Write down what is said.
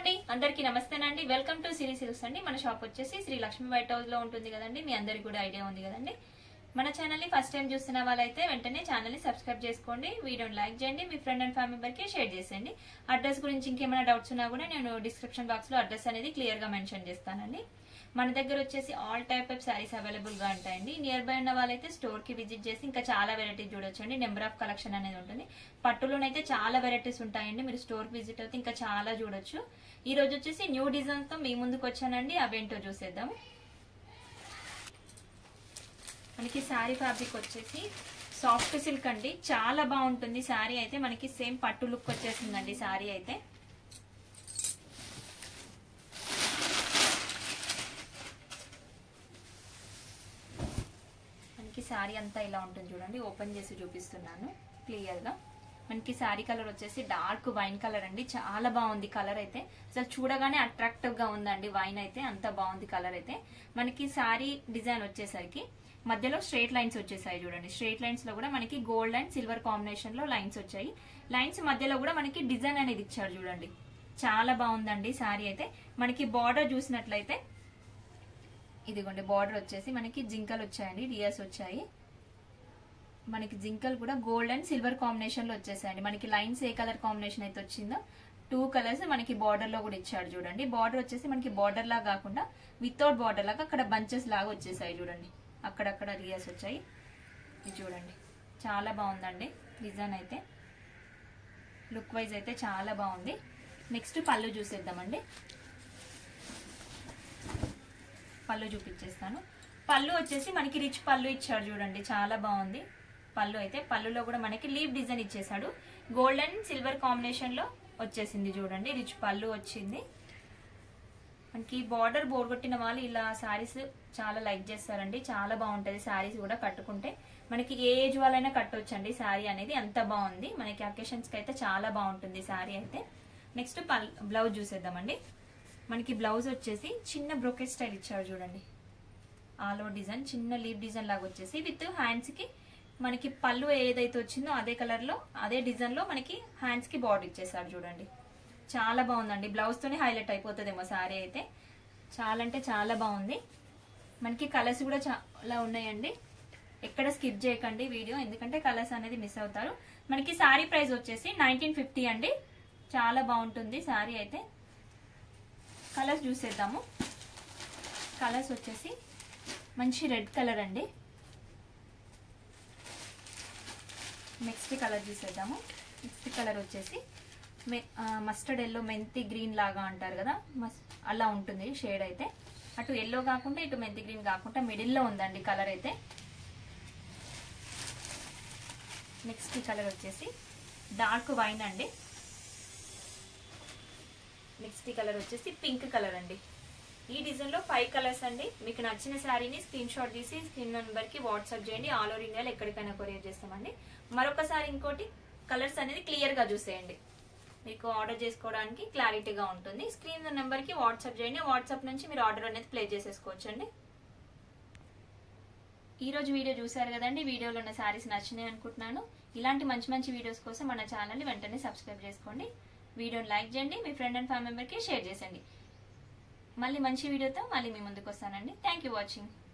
అండి అందరికీ నమస్తేనండి welcome to Siri silks అండి మన షాప్ వచ్చేసి శ్రీ లక్ష్మీ వైట్ హౌస్ లో ఉంటుంది కదండి మీ అందరికీ కూడా ఐడియా ఉంది కదండి మన ఛానల్ ని ఫస్ట్ టైం చూస్తున్న వాళ్ళైతే వెంటనే ఛానల్ ని సబ్స్క్రైబ్ చేసుకోండి వీడియోని లైక్ చేయండి మీ ఫ్రెండ్ అండ్ ఫ్యామిలీ మెంబర్ కి షేర్ చేయండి అడ్రస్ గురించి ఇంకేమైనా డౌట్స్ ఉన్నా కూడా నేను డిస్క్రిప్షన్ బాక్స్ లో అడ్రస్ అనేది క్లియర్ గా మెన్షన్ చేస్తానండి మన దగ్గర వచ్చేసి all type of saris available గా ఉంటాయండి నియర్ బై ఉన్న వాళ్ళైతే స్టోర్ కి విజిట్ చేసి ఇంకా చాలా వెరైటీస్ చూడొచ్చండి నెంబర్ ఆఫ్ కలెక్షన్ అనేది ఉంటుంది పట్టులోనైతే చాలా వెరైటీస్ ఉంటాయండి మీరు స్టోర్ కి విజిట్ అయితే ఇంకా చాలా చూడొచ్చు ఈ రోజు వచ్చేసి న్యూ డిజైన్స్ తో మీ ముందుకు వచ్చానండి అవేంటో చూసేద్దాం మనకి శారీ ఫ్యాబ్రిక్ వచ్చేసి సాఫ్ట్ సిల్క్ అండి చాలా బాగుంటుంది శారీ అయితే మనకి సేమ్ పట్టు లుక్ వచ్చేసిందండి శారీ అయితే మనకి శారీ అంతా ఇలా ఉంటుంది చూడండి ఓపెన్ చేసి చూపిస్తున్నాను క్లియర్ గా మనకి శారీ కలర్ వచ్చేసి డార్క్ వైన్ కలర్ అండి చాలా బాగుంది కలర్ అయితే అసలు చూడగానే అట్రాక్టివ్ గా ఉందండి వైన్ అయితే అంత బాగుంది కలర్ అయితే మనకి శారీ డిజైన్ వచ్చేసరికి మధ్యలో స్ట్రైట్ లైన్స్ వచ్చేసాయి చూడండి స్ట్రైట్ లైన్స్ లో కూడా మనకి గోల్డ్ అండ్ సిల్వర్ కాంబినేషన్ లో లైన్స్ వచ్చాయి లైన్స్ మధ్యలో కూడా మనకి డిజైన్ అనేది ఇచ్చారు చూడండి చాలా బాగుందండి శారీ అయితే మనకి బార్డర్ చూసినట్లయితే ఇదిగోండి బార్డర్ వచ్చేసి మనకి జింకలు వచ్చాయండి డియర్స్ వచ్చాయి మనకి జింకలు కూడా గోల్డ్ అండ్ సిల్వర్ కాంబినేషన్ లో వచ్చేసాయండి మనకి లైన్స్ ఏ కలర్ కాంబినేషన్ అయితే వచ్చిందో 2 కలర్స్ మనకి బార్డర్ లో కూడా ఇచ్చాడు చూడండి బార్డర్ వచ్చేసి మనకి బార్డర్ లాగా కాకుండా వితౌట్ బార్డర్ లాగా అక్కడ బంచెస్ లాగా వచ్చేసాయి చూడండి అక్కడక్కడ రియర్స్ వచ్చాయి ఇది చూడండి చాలా బాగుందండి డిజైన్ అయితే లుక్ వైజ్ అయితే చాలా బాగుంది నెక్స్ట్ పళ్ళు చూసేద్దామండి పళ్ళు చూపించేస్తాను పళ్ళు వచ్చేసి మనకి రిచ్ పళ్ళు ఇచ్చాడు చూడండి చాలా బాగుంది పళ్ళు అయితే పళ్ళులో కూడా మనకి లీవ్ డిజైన్ ఇచ్చేసాడు గోల్డ్ అండ్ సిల్వర్ కాంబినేషన్ లో వచ్చేసింది చూడండి రిచ్ పళ్ళు వచ్చింది మనకి బార్డర్ బోర్ కొట్టిన వాళ్ళు ఇలా శారీస్ చాలా లైక్ చేస్తారండి చాలా బాగుంటది శారీస్ కూడా కట్టుకుంటే మనకి ఏ ఏజ్ వాళ్ళైనా కట్టొచ్చండి శారీ అనేది అంత బాగుంది మనకి అకేషన్స్ కి అయితే చాలా బాగుంటుంది శారీ అయితే నెక్స్ట్ బ్లౌజ్ చూసేద్దామండి మనకి బ్లౌజ్ వచ్చేసి చిన్న బ్రోకెట్ స్టైల్ ఇచ్చారు చూడండి ఆల్ ఓవర్ డిజైన్ చిన్న లీవ్ డిజైన్ లాగా వచ్చేసి విత్ హ్యాండ్స్ కి మనకి పళ్ళు ఏదైతే వచ్చిందో అదే కలర్ లో అదే డిజైన్ లో మనకి హ్యాండ్స్ కి బార్డర్ ఇచ్చేసారు చూడండి చాలా బాగుందండి బ్లౌజ్ తోనే హైలైట్ అయిపోతుందేమో శారీ అయితే చాలా అంటే చాలా బాగుంది మనకి కలర్స్ కూడా చాలా ఉన్నాయండి ఎక్కడ స్కిప్ చేయకండి వీడియో ఎందుకంటే కలర్స్ అనేది మిస్ అవుతారు మనకి శారీ ప్రైస్ వచ్చేసి 1950 అండి చాలా బాగుంటుంది శారీ అయితే కలర్స్ చూసేద్దాము కలర్స్ వచ్చేసి మంచి రెడ్ కలర్ అండి నెక్స్ట్ కలర్ చూసేద్దాము నెక్స్ట్ కలర్ వచ్చేసి మస్టర్డ్ ఎల్లో మెంతి గ్రీన్ లాగా అంటారు కదా అలా ఉంటుంది షేడ్ అయితే అటు ఎల్లో కాకుండా ఇటు మెంతి గ్రీన్ కాకుండా మిడిల్లో ఉందండి కలర్ అయితే నెక్స్ట్ కలర్ వచ్చేసి డార్క్ వైన్ అండి నెక్స్ట్ కలర్ వచ్చేసి పింక్ కలర్ అండి ఈ డిజైన్ లో 5 కలర్స్ అండి మీకు నచ్చిన శారీని స్క్రీన్ షాట్ తీసి స్క్రీన్ నెంబర్ కి వాట్సాప్ చేయండి ఆల్ ఓవర్ ఇండియాలో ఎక్కడికైనా కొరియర్ చేస్తామండి మరొకసారి ఇంకోటి కలర్స్ అనేది క్లియర్ గా చూసేయండి మీకు ఆర్డర్ చేసుకోవడానికి క్లారిటీగా ఉంటుంది స్క్రీన్ నెంబర్ కి వాట్సాప్ చేయండి వాట్సాప్ నుంచి మీరు ఆర్డర్ అనేది ప్లేస్ చేసేసుకోవచ్చండి ఈ రోజు వీడియో చూసారు కదండి వీడియోలో ఉన్న శారీస్ నచ్చినాయి అనుకుంటున్నాను ఇలాంటి మంచి మంచి వీడియోస్ కోసం మన ఛానల్ ని వెంటనే సబ్స్క్రైబ్ చేసుకోండి వీడియోని లైక్ చేయండి మీ ఫ్రెండ్ అండ్ ఫ్యామిలీ మెంబర్ కి షేర్ చేయండి మళ్ళీ మంచి వీడియోతో మళ్ళీ మీ ముందుకు వస్తానండి థ్యాంక్ యూ వాచింగ్